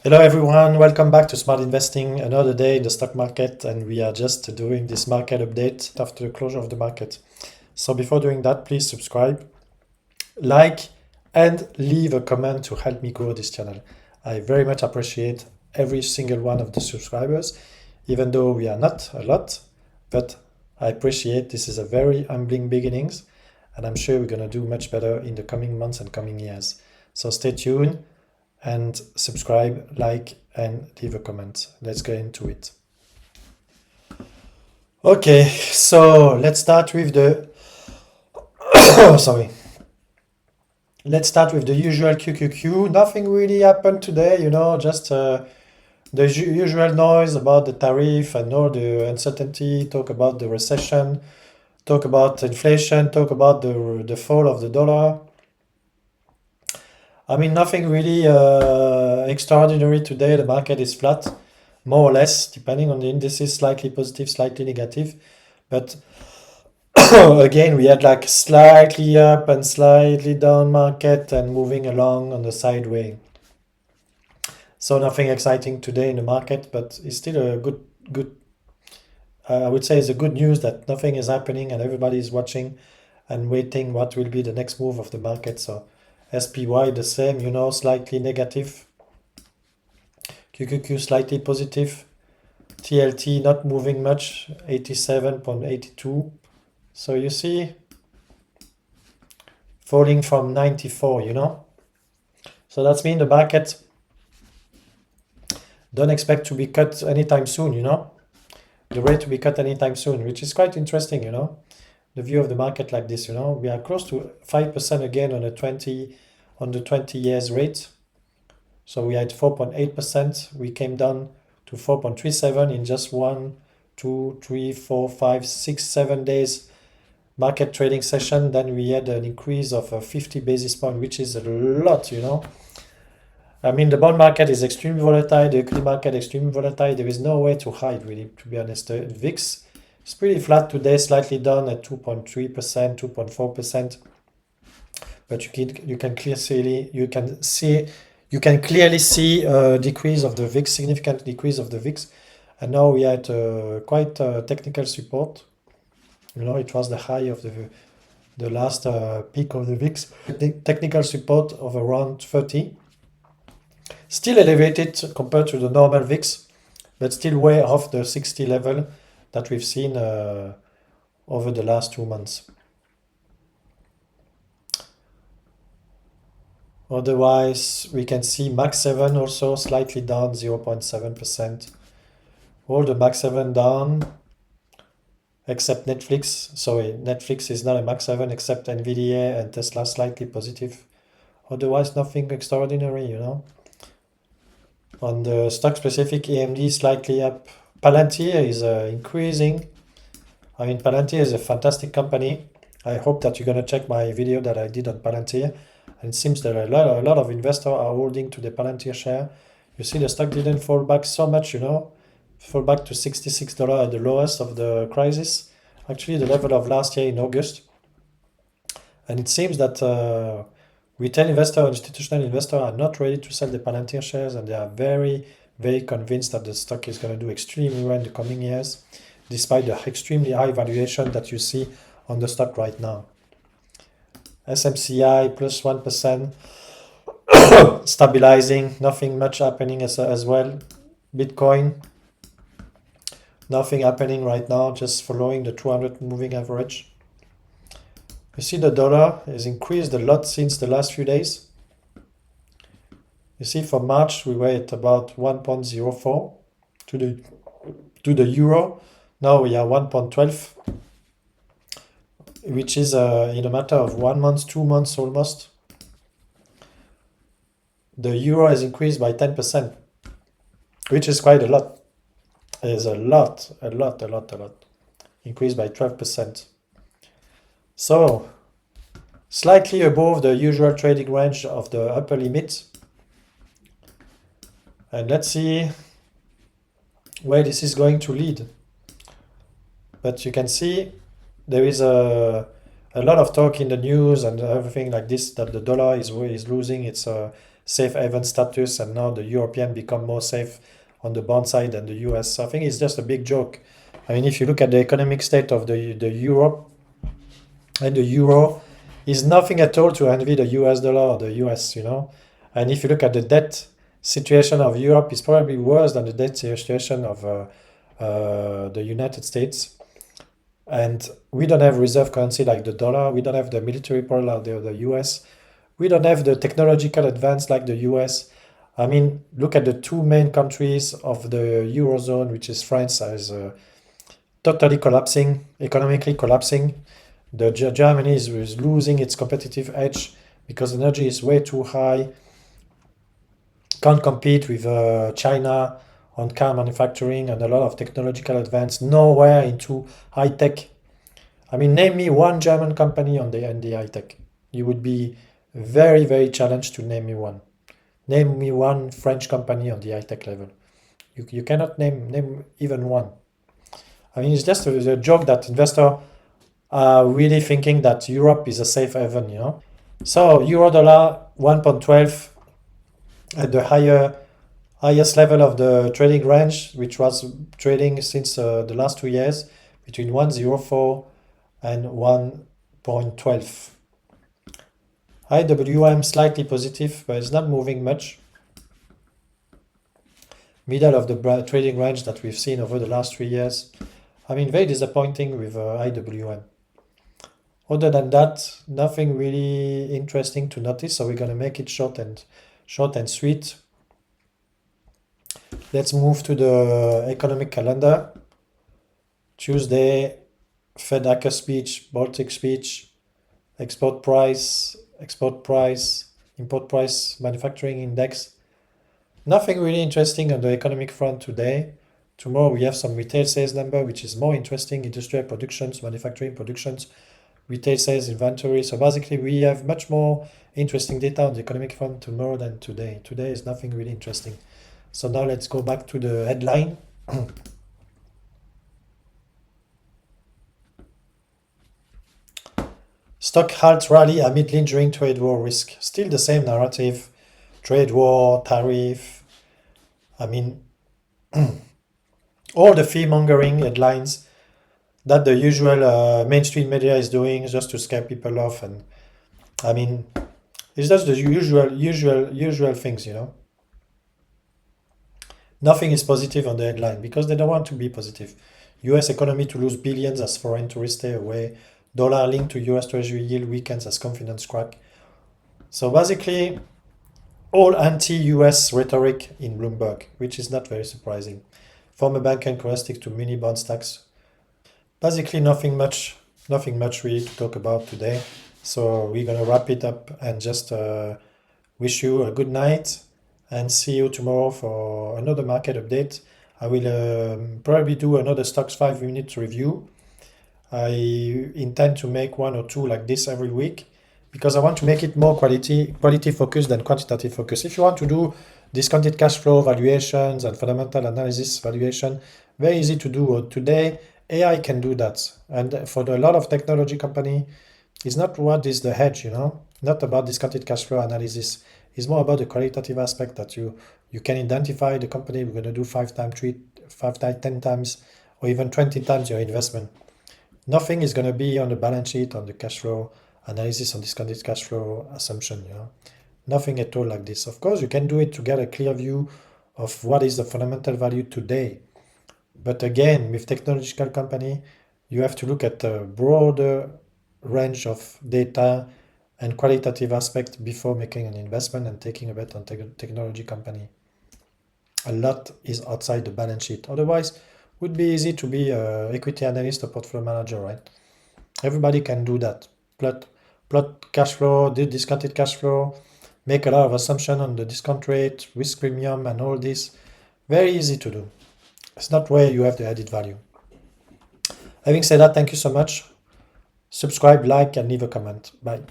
Hello everyone, welcome back to Smart Investing. Another day in the stock market, and we are just doing this market update after the closure of the market. So before doing that, please subscribe, like, and leave a comment to help me grow this channel. I very much appreciate every single one of the subscribers, even though we are not a lot, but I appreciate this is a very humbling beginnings, and I'm sure we're gonna do much better in the coming months and coming years. So stay tuned and subscribe, like, and leave a comment. Let's get into it. Okay, so let's start with the sorry. Let's start with the usual QQQ. Nothing really happened today, just the usual noise about the tariff and all the uncertainty, talk about the recession, talk about inflation, talk about the fall of the dollar. I mean, nothing really extraordinary today. The market is flat, more or less, depending on the indices, slightly positive, slightly negative. But again, we had like slightly up and slightly down market and moving along on the sideway. So nothing exciting today in the market, but it's still a good. I would say it's a good news that nothing is happening and everybody is watching and waiting what will be the next move of the market. So SPY the same, slightly negative. QQQ slightly positive. TLT not moving much, 87.82. So you see, falling from 94, So that means the market don't expect to be cut anytime soon, The rate to be cut anytime soon, which is quite interesting, The view of the market like this, We are close to 5% again on the 20 years rate. So we had 4.8%. We came down to 4.37 in just 1, 2, 3, 4, 5, 6, 7 days market trading session. Then we had an increase of 50 basis points, which is a lot, I mean, the bond market is extremely volatile, the equity market extremely volatile. There is no way to hide, really, to be honest. The VIX is pretty flat today, slightly down at 2.3%, 2.4%. But you can clearly see a decrease of the VIX, significant decrease of the VIX, and now we are at quite technical support. It was the high of the last peak of the VIX. Technical support of around 30. Still elevated compared to the normal VIX, but still way off the 60 level that we've seen over the last 2 months. Otherwise, we can see Max 7 also slightly down, 0.7%. All the Max 7 down, except Netflix. Sorry, Netflix is not a Max 7, except NVIDIA and Tesla slightly positive. Otherwise, nothing extraordinary, On the stock specific, AMD slightly up. Palantir is increasing. I mean, Palantir is a fantastic company. I hope that you're going to check my video that I did on Palantir. And it seems that a lot of investors are holding to the Palantir share. You see the stock didn't fall back so much, fall back to $66 at the lowest of the crisis. Actually, the level of last year in August. And it seems that retail investor, institutional investor are not ready to sell the Palantir shares, and they are very, very convinced that the stock is going to do extremely well in the coming years, despite the extremely high valuation that you see on the stock right now. SMCI plus 1%, stabilizing, nothing much happening as well. Bitcoin, nothing happening right now, just following the 200 moving average. You see the dollar has increased a lot since the last few days. You see for March we were at about 1.04 to the euro. Now we are 1.12, which is in a matter of 1 month, 2 months almost. The euro has increased by 10%, which is quite a lot. It is a lot. Increased by 12%. So, slightly above the usual trading range of the upper limit. And let's see where this is going to lead. But you can see there is a a lot of talk in the news and everything like this that the dollar is losing its safe haven status, and now the European become more safe on the bond side than the US. So I think it's just a big joke. I mean, if you look at the economic state of the Europe and the euro, is nothing at all to envy the US dollar or the US, And if you look at the debt situation of Europe, it's probably worse than the debt situation of the United States. And we don't have reserve currency like the dollar. We don't have the military power like the US. We don't have the technological advance like the US. I mean, look at the two main countries of the Eurozone, which is France, is totally collapsing, economically collapsing. Germany is losing its competitive edge because energy is way too high. Can't compete with China on car manufacturing and a lot of technological advance. Nowhere into high tech. I mean, name me one German company on the high tech. You would be very, very challenged to name me one. Name me one French company on the high tech level. You cannot name even one. I mean, it's just a joke that investors are really thinking that Europe is a safe haven, So euro dollar 1.12 at the highest level of the trading range, which was trading since the last 2 years between 1.04 and 1.12. IWM slightly positive, but it's not moving much. Middle of the trading range that we've seen over the last 3 years. I mean, very disappointing with IWM. Other than that, nothing really interesting to notice, so we're going to make it short and sweet. Let's move to the economic calendar. Tuesday, Fed hacker speech, Baltic speech, export price, import price, manufacturing index. Nothing really interesting on the economic front today. Tomorrow we have some retail sales number, which is more interesting, industrial productions, manufacturing productions, retail sales, inventory. So basically we have much more interesting data on the economic front tomorrow than today. Today is nothing really interesting. So now let's go back to the headline. Stock halt rally amid lingering trade war risk. Still the same narrative. Trade war, tariff. I mean, all the fear-mongering headlines that the usual mainstream media is doing just to scare people off. And I mean, it's just the usual things, Nothing is positive on the headline because they don't want to be positive. US economy to lose billions as foreign tourists stay away. Dollar linked to US Treasury yield weakens as confidence crack. So basically, all anti-U.S. rhetoric in Bloomberg, which is not very surprising. Former bank characteristics to mini bond stocks. Basically, nothing much really to talk about today. So we're gonna wrap it up and just wish you a good night and see you tomorrow for another market update. I will probably do another stocks 5-minute review. I intend to make 1 or 2 like this every week because I want to make it more quality focused than quantitative focused. If you want to do discounted cash flow valuations and fundamental analysis valuation, very easy to do. Today, AI can do that. And for a lot of technology company, it's not what is the hedge, not about discounted cash flow analysis. It's more about the qualitative aspect that you can identify the company. We're going to do 5 times, 10 times, or even 20 times your investment. Nothing is going to be on the balance sheet, on the cash flow analysis, on discounted cash flow assumption. Nothing at all like this. Of course, you can do it to get a clear view of what is the fundamental value today. But again, with technological company, you have to look at a broader range of data and qualitative aspect before making an investment and taking a bet on technology company. A lot is outside the balance sheet. Otherwise, would be easy to be an equity analyst or portfolio manager, right? Everybody can do that. Plot cash flow, discounted cash flow, make a lot of assumption on the discount rate, risk premium, and all this. Very easy to do. It's not where you have the added value. Having said that, thank you so much. Subscribe, like, and leave a comment. Bye.